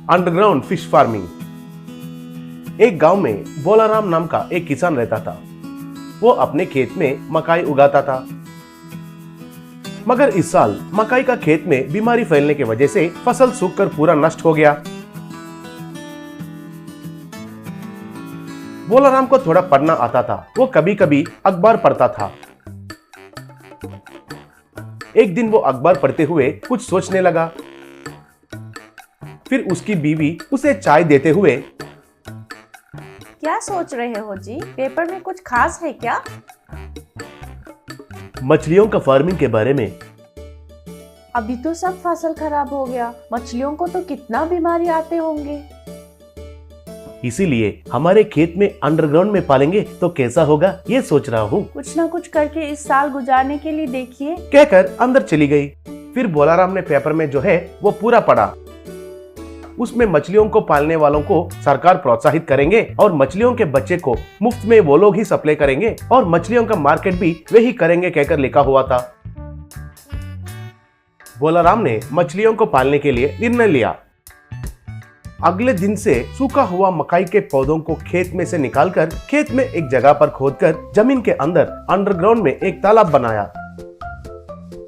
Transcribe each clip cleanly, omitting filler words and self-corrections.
Underground fish farming. एक गांव में बोलाराम नाम का एक किसान रहता था। वो अपने खेत में मकाई उगाता था, मगर इस साल मकाई का खेत में बीमारी फैलने की वजह से फसल सूखकर पूरा नष्ट हो गया। बोलाराम को थोड़ा पढ़ना आता था। वो कभी कभी अखबार पढ़ता था। एक दिन वो अखबार पढ़ते हुए कुछ सोचने लगा। फिर उसकी बीवी उसे चाय देते हुए, क्या सोच रहे हो जी? पेपर में कुछ खास है क्या? मछलियों का फार्मिंग के बारे में। अभी तो सब फसल खराब हो गया। मछलियों को तो कितना बीमारी आते होंगे। इसीलिए हमारे खेत में अंडरग्राउंड में पालेंगे तो कैसा होगा, ये सोच रहा हूँ। कुछ ना कुछ करके इस साल गुजारने के लिए देखिए, कहकर अंदर चली गई। फिर बोलाराम ने पेपर में जो है वो पूरा पढ़ा। उसमें मछलियों को पालने वालों को सरकार प्रोत्साहित करेंगे और मछलियों के बच्चे को मुफ्त में वो लोग ही सप्लाई करेंगे और मछलियों का मार्केट भी वही करेंगे कहकर लिखा हुआ था। बोलाराम ने मछलियों को पालने के लिए निर्णय लिया। अगले दिन से सूखा हुआ मकाई के पौधों को खेत में से निकालकर खेत में एक जगह पर खोदकर जमीन के अंदर अंडरग्राउंड में एक तालाब बनाया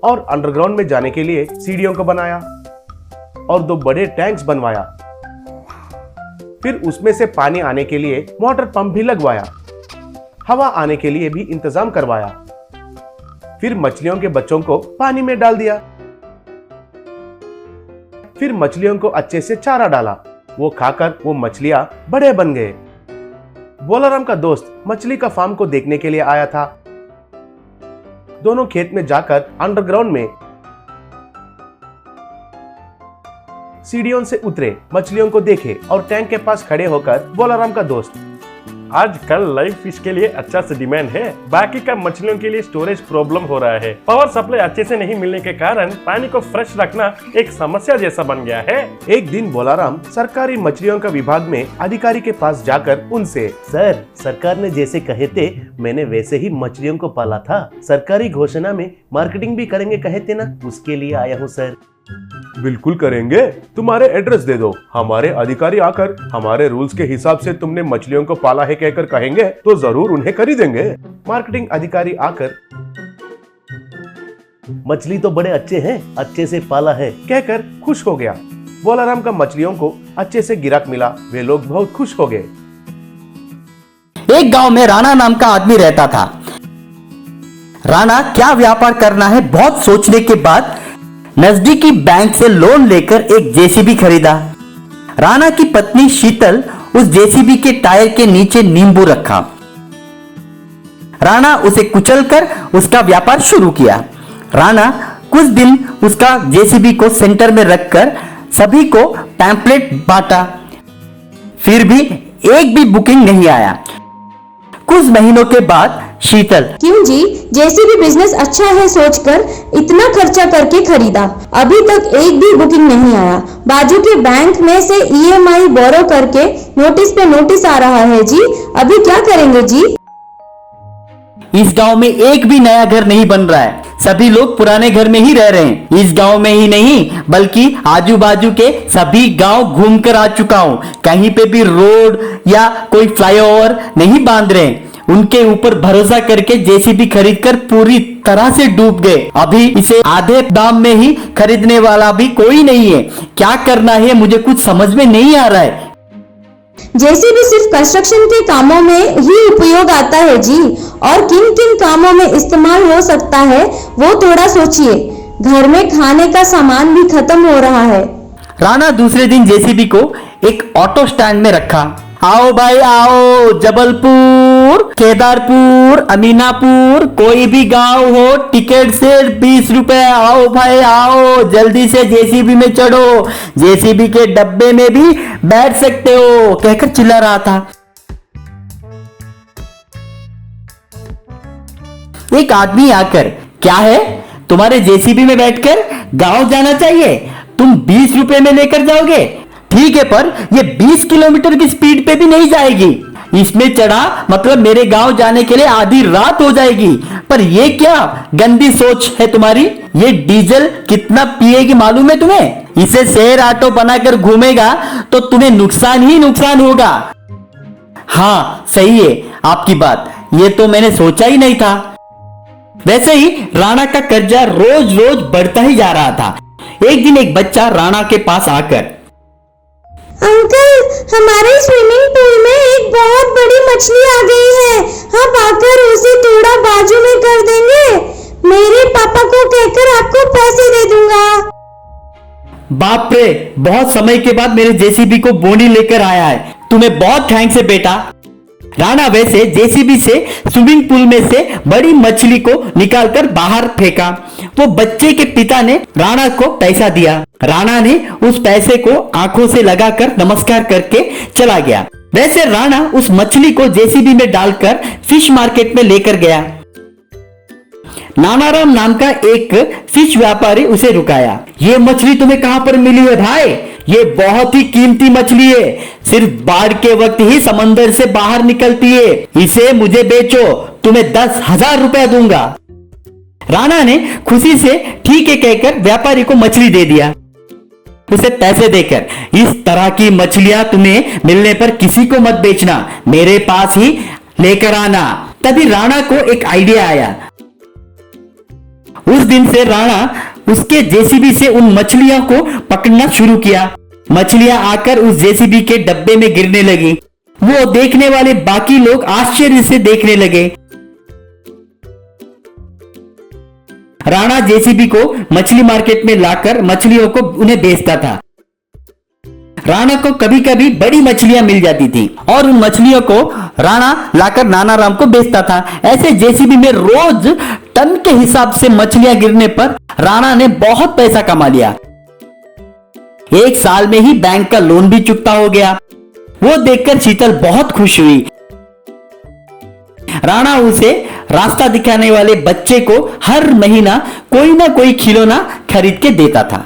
और अंडरग्राउंड में जाने के लिए सीढ़ियों को बनाया और 2 बड़े टैंक्स बनवाया। फिर उसमें से पानी आने के लिए मोटर पंप भी लगवाया। हवा आने के लिए भी इंतजाम करवाया। फिर मछलियों के बच्चों को पानी में डाल दिया। फिर मछलियों को अच्छे से चारा डाला। वो खाकर वो मछलियां बड़े बन गए। बोलाराम का दोस्त मछली का फार्म को देखने के लिए आया था। दोनों खेत में जाकर अंडरग्राउंड में सीढ़ियों से उतरे, मछलियों को देखे और टैंक के पास खड़े होकर बोलाराम का दोस्त, आजकल लाइव फिश के लिए अच्छा से डिमांड है। बाकी का मछलियों के लिए स्टोरेज प्रॉब्लम हो रहा है। पावर सप्लाई अच्छे से नहीं मिलने के कारण पानी को फ्रेश रखना एक समस्या जैसा बन गया है। एक दिन बोलाराम सरकारी मछलियों का विभाग में अधिकारी के पास जाकर उनसे, सर, सरकार ने जैसे कहे थे मैंने वैसे ही मछलियों को पाला था। सरकारी घोषणा में मार्केटिंग भी करेंगे कहे थे ना, उसके लिए आया हूँ सर। बिल्कुल करेंगे, तुम्हारे एड्रेस दे दो। हमारे अधिकारी आकर हमारे रूल्स के हिसाब से तुमने मछलियों को पाला है कहकर कहेंगे तो जरूर उन्हें खरीदेंगे। मार्केटिंग अधिकारी आकर, मछली तो बड़े अच्छे हैं, अच्छे से पाला है कहकर खुश हो गया। बोलाराम का मछलियों को अच्छे से गिराक मिला। वे लोग बहुत खुश हो गए। एक गांव में राणा नाम का आदमी रहता था। राणा क्या व्यापार करना है, बहुत सोचने के बाद नजदीकी बैंक से लोन लेकर एक जेसीबी खरीदा। राणा की पत्नी शीतल उस जेसीबी के टायर के नीचे नींबू रखा। राणा उसे कुचलकर उसका व्यापार शुरू किया। राणा कुछ दिन उसका जेसीबी को सेंटर में रखकर सभी को पैम्पलेट बांटा, फिर भी एक भी बुकिंग नहीं आया। कुछ महीनों के बाद शीतल, क्यों जी, जेसीबी बिजनेस अच्छा है सोचकर इतना खर्चा करके खरीदा, अभी तक एक भी बुकिंग नहीं आया। बाजू के बैंक में से ईएमआई बोरो करके नोटिस पे नोटिस आ रहा है जी, अभी क्या करेंगे जी? इस गांव में एक भी नया घर नहीं बन रहा है, सभी लोग पुराने घर में ही रह रहे हैं। इस गांव में ही नहीं बल्कि आजू बाजू के सभी गांव घूमकर आ चुका हूं, कहीं पे भी रोड या कोई फ्लाईओवर नहीं बांध रहे। उनके ऊपर भरोसा करके जेसीबी खरीदकर पूरी तरह से डूब गए। अभी इसे आधे दाम में ही खरीदने वाला भी कोई नहीं है। क्या करना है मुझे कुछ समझ में नहीं आ रहा है। जेसीबी सिर्फ कंस्ट्रक्शन के कामों में ही उपयोग आता है जी, और किन किन कामों में इस्तेमाल हो सकता है वो थोड़ा सोचिए। घर में खाने का सामान भी खत्म हो रहा है। राणा दूसरे दिन जेसीबी को एक ऑटो स्टैंड में रखा। आओ भाई आओ, जबलपुर, केदारपुर, अमीनापुर, कोई भी गांव हो, टिकट सिर्फ 20 रुपए। आओ भाई आओ, जल्दी से जेसीबी में चढ़ो, जेसीबी के डब्बे में भी बैठ सकते हो, कहकर चिल्ला रहा था। एक आदमी आकर, क्या है, तुम्हारे जेसीबी में बैठकर गांव जाना चाहिए, तुम 20 रुपए में लेकर जाओगे? ठीक है, पर ये 20 किलोमीटर की स्पीड पे भी नहीं जाएगी। इसमें चढ़ा मतलब मेरे गांव जाने के लिए आधी रात हो जाएगी। पर ये क्या गंदी सोच है तुम्हारी? ये डीजल कितना पिएगी मालूम है तुम्हें? इसे शेयर ऑटो बनाकर घूमेगा तो तुम्हें नुकसान ही नुकसान होगा। हाँ सही है आपकी बात, ये तो मैंने सोचा ही नहीं था। वैसे ही राणा का कर्जा रोज रोज बढ़ता ही जा रहा था। एक दिन एक बच्चा राणा के पास आकर, अंकल, हमारे स्विमिंग पूल में एक बहुत बड़ी मछली आ गई है, आप आकर उसे थोड़ा बाजू में कर देंगे? मेरे पापा को कहकर आपको पैसे दे दूंगा। बाप रे, बहुत समय के बाद मेरे जेसीबी को बोनी लेकर आया है, तुम्हें बहुत थैंक्स है बेटा। राणा वैसे जेसीबी से स्विमिंग पूल में से बड़ी मछली को निकालकर बाहर फेंका। वो बच्चे के पिता ने राणा को पैसा दिया। राणा ने उस पैसे को आंखों से लगाकर नमस्कार करके चला गया। वैसे राणा उस मछली को जेसीबी में डालकर फिश मार्केट में लेकर गया। नानाराम नाम का एक फिश व्यापारी उसे रुकाया। ये मछली तुम्हें कहां पर मिली है भाई? ये बहुत ही कीमती मछली है, सिर्फ बाढ़ के वक्त ही समंदर से बाहर निकलती है, इसे मुझे बेचो, तुम्हें 10,000 रुपया दूंगा। राणा ने खुशी से ठीक है कहकर व्यापारी को मछली दे दिया, उसे पैसे देकर। इस तरह की मछलियां तुम्हें मिलने पर किसी को मत बेचना, मेरे पास ही लेकर आना। तभी राणा को एक आइडिया आया। उस दिन से राणा उसके जेसीबी से उन मछलियों को पकड़ना शुरू किया। मछलियां आकर उस जेसीबी के डब्बे में गिरने लगी। वो देखने वाले बाकी लोग आश्चर्य से देखने लगे। राणा जेसीबी को मछली मार्केट में लाकर मछलियों को उन्हें बेचता था। राणा को कभी कभी बड़ी मछलियां मिल जाती थी और उन मछलियों को राणा लाकर नानाराम को बेचता था। ऐसे जेसीबी में रोज टन के हिसाब से मछलियां गिरने पर राणा ने बहुत पैसा कमा लिया। एक साल में ही बैंक का लोन भी चुकता हो गया। वो देखकर शीतल बहुत खुश हुई। राणा उसे रास्ता दिखाने वाले बच्चे को हर महीना कोई ना कोई खिलौना खरीद के देता था।